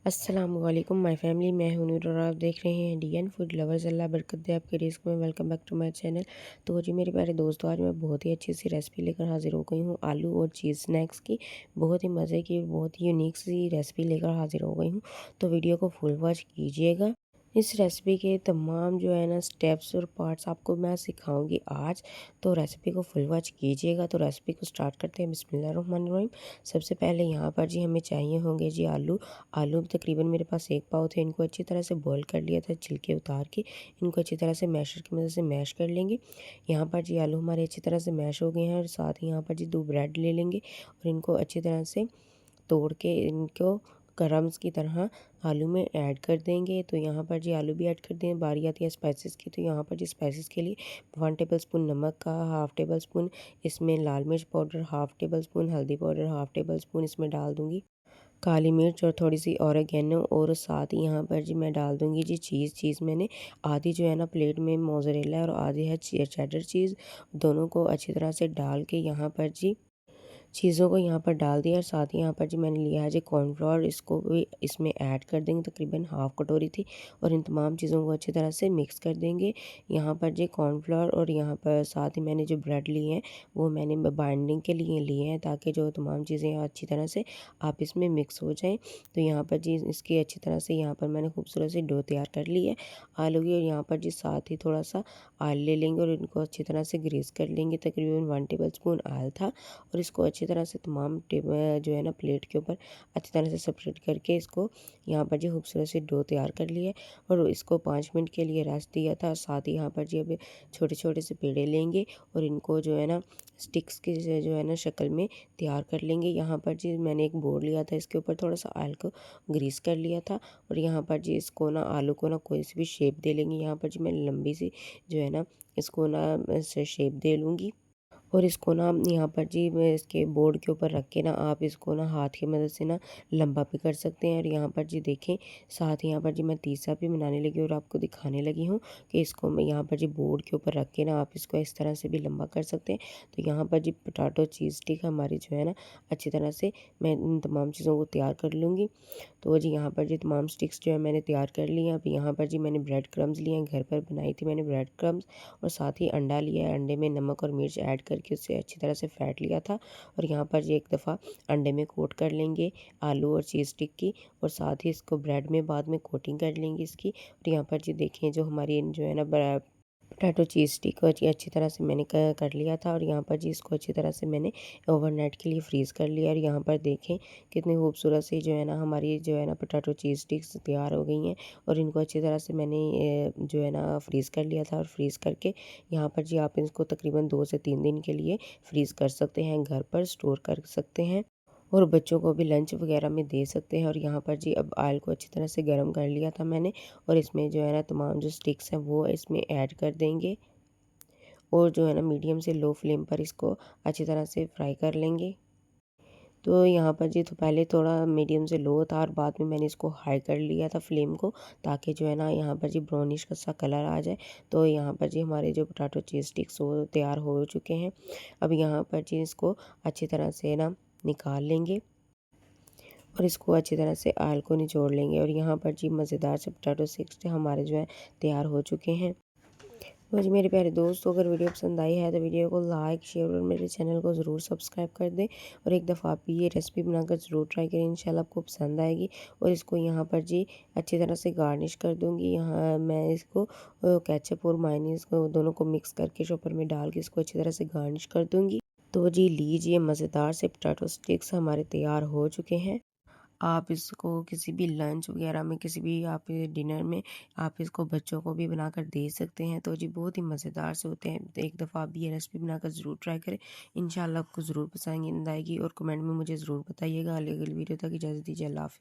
अस्सलाम वालेकुम my family, मैं हूं नूर और आप देख रहे हैं इंडियन फूड लवर्स। अल्लाह बरकत दे आपके रिस्क में। Welcome back to my channel. तो जी मेरे प्यारे दोस्तों, आज मैं बहुत ही अच्छी सी रेसिपी लेकर हाजिर हो गई हूं, आलू और चीज़ स्नैक्स की। बहुत ही मज़े की, बहुत ही यूनिक सी रेसिपी लेकर हाजिर हो गई हूँ। तो वीडियो को फुल वॉच कीजिएगा। इस रेसिपी के तमाम जो है ना स्टेप्स और पार्ट्स आपको मैं सिखाऊंगी आज। तो रेसिपी को फुल वॉच कीजिएगा। तो रेसिपी को स्टार्ट करते हैं। बिस्मिल्लाहिर्रहमानिर्रहीम। सबसे पहले यहाँ पर जी हमें चाहिए होंगे जी आलू। आलू तकरीबन मेरे पास 1 पाव थे। इनको अच्छी तरह से बॉईल कर लिया था, छिलके उतार के। इनको अच्छी तरह से मैशर की मदद से मैश कर लेंगे। यहाँ पर जी आलू हमारे अच्छी तरह से मैश हो गए हैं। और साथ ही यहाँ पर जी 2 ब्रेड ले लेंगे और इनको अच्छी तरह से तोड़ के इनको क्रम्स की तरह आलू में ऐड कर देंगे। तो यहाँ पर जी आलू भी ऐड कर दें। बारी आती है स्पाइसेस की। तो यहाँ पर जी स्पाइसेस के लिए 1 टेबल स्पून नमक का, 1/2 टेबल स्पून इसमें लाल मिर्च पाउडर, 1/2 टेबल स्पून हल्दी पाउडर, 1/2 टेबल स्पून इसमें डाल दूँगी काली मिर्च और थोड़ी सी ऑरिगेनो। और साथ ही यहाँ पर जी मैं डाल दूँगी जी चीज़ मैंने आधी जो है ना प्लेट में मोज़रेला और आधी है चेडर चीज़। दोनों को अच्छी तरह से डाल के यहाँ पर जी चीज़ों को यहाँ पर डाल दिया। और साथ ही यहाँ पर जी मैंने लिया है जी कॉर्नफ्लोर, इसको भी इसमें ऐड कर देंगे। तकरीबन 1/2 कटोरी थी। और इन तमाम चीज़ों को अच्छी तरह से मिक्स कर देंगे। यहाँ पर जी कॉर्नफ्लोर और यहाँ पर साथ ही मैंने जो ब्रेड लिए हैं वो मैंने बाइंडिंग के लिए लिए हैं, ताकि जो तमाम चीज़ें अच्छी तरह से आप इसमें मिक्स हो जाएँ। तो यहाँ पर जी इसकी अच्छी तरह से यहाँ पर मैंने खूबसूरत सी डो तैयार कर ली है आलू की। और यहाँ पर जी साथ ही थोड़ा सा ऑयल ले लेंगे और इनको अच्छी तरह से ग्रीस कर लेंगे। तकरीबन 1 टेबल स्पून ऑयल था। और इसको अच्छी तरह से तमाम जो है ना प्लेट के ऊपर अच्छी तरह से सेपरेट करके इसको यहाँ पर जी खूबसूरत से डो तैयार कर लिया। और इसको 5 मिनट के लिए रेस्ट दिया था। साथ ही यहाँ पर जी अब छोटे छोटे से पेड़े लेंगे और इनको जो है ना स्टिक्स की जो है ना शक्ल में तैयार कर लेंगे। यहाँ पर जी मैंने एक बोर्ड लिया था, इसके ऊपर थोड़ा सा ऑयल को ग्रीस कर लिया था। और यहाँ पर जी इसको ना आलू को ना कोई सी भी शेप दे लेंगे। यहाँ पर जी मैं लंबी सी जो है ना इसको ना शेप दे लूँगी। और इसको ना यहाँ पर जी मैं इसके बोर्ड के ऊपर रख के ना आप इसको ना हाथ की मदद से ना लंबा भी कर सकते हैं। और यहाँ पर जी देखें, साथ ही यहाँ पर जी मैं तीसरा भी बनाने लगी और आपको दिखाने लगी हूँ कि इसको मैं यहाँ पर जी बोर्ड के ऊपर रख के ना आप इसको इस तरह से भी लंबा कर सकते हैं। तो यहाँ पर जी पोटैटो चीज़ स्टिक हमारी जो है ना अच्छी तरह से मैं इन तमाम चीज़ों को तैयार कर लूँगी। तो जी यहाँ पर जी तमाम स्टिक्स जो है मैंने तैयार कर लिए हैं। अब यहाँ पर जी मैंने ब्रेड क्रम्स लिए हैं, घर पर बनाई थी मैंने ब्रेड क्रम्स। और साथ ही अंडा लिया है, अंडे में नमक और मिर्च ऐड करके उससे अच्छी तरह से फेंट लिया था। और यहाँ पर जी एक दफ़ा अंडे में कोट कर लेंगे आलू और चीज़ स्टिक की। और साथ ही इसको ब्रेड में बाद में कोटिंग कर लेंगे इसकी। और यहाँ पर जी देखें, जो हमारी जो है ना पोटैटो चीज़ स्टिक को अच्छी तरह से मैंने कर लिया था। और यहाँ पर जी इसको अच्छी तरह से मैंने ओवरनाइट के लिए फ्रीज़ कर लिया। और यहाँ पर देखें कितनी खूबसूरत सी जो है ना हमारी जो है ना पोटैटो चीज़ स्टिक्स तैयार हो गई हैं। और इनको अच्छी तरह से मैंने जो है ना फ्रीज़ कर लिया था। और फ्रीज़ करके यहाँ पर जी आप इसको तकरीबन 2 से 3 दिन के लिए फ्रीज़ कर सकते हैं, घर पर स्टोर कर सकते हैं। और बच्चों को भी लंच वगैरह में दे सकते हैं। और यहाँ पर जी अब ऑयल को अच्छी तरह से गर्म कर लिया था मैंने। और इसमें जो है ना तमाम जो स्टिक्स हैं वो इसमें ऐड कर देंगे। और जो है ना मीडियम से लो फ्लेम पर इसको अच्छी तरह से फ्राई कर लेंगे। तो यहाँ पर जी तो पहले थोड़ा मीडियम से लो था और बाद में मैंने इसको हाई कर लिया था फ्लेम को, ताकि जो है ना यहाँ पर जी ब्राउनिश का सा कलर आ जाए। तो यहाँ पर जी हमारे जो पोटैटो चीज़ स्टिक्स वो तैयार हो चुके हैं। अब यहाँ पर जी इसको अच्छी तरह से ना निकाल लेंगे और इसको अच्छी तरह से ऑयल को निचोड़ लेंगे। और यहाँ पर जी मज़ेदार से पोटैटो स्टिक्स हमारे जो है तैयार हो चुके हैं। तो जी मेरे प्यारे दोस्तों, अगर वीडियो पसंद आई है तो वीडियो को लाइक शेयर और मेरे चैनल को ज़रूर सब्सक्राइब कर दें। और एक दफ़ा आप भी ये रेसिपी बनाकर ज़रूर ट्राई करें, इंशाल्लाह आपको पसंद आएगी। और इसको यहाँ पर जी अच्छी तरह से गार्निश कर दूँगी। यहाँ मैं इसको केचप और मायोनीज़ को दोनों को मिक्स करके चॉपर में डाल के इसको अच्छी तरह से गार्निश कर दूँगी। तो जी लीजिए, मज़ेदार से पोटैटो स्टिक्स हमारे तैयार हो चुके हैं। आप इसको किसी भी लंच वगैरह में, किसी भी आप डिनर में आप इसको बच्चों को भी बनाकर दे सकते हैं। तो जी बहुत ही मज़ेदार से होते हैं। तो एक दफ़ा आप भी ये रेसिपी बनाकर ज़रूर ट्राई करें, इंशाल्लाह आपको ज़रूर पसंद आएगी। और कमेंट में मुझे ज़रूर बताइएगा। अगली वीडियो तक इजाज़त दीजिए। अल्लाह हाफ़िज़।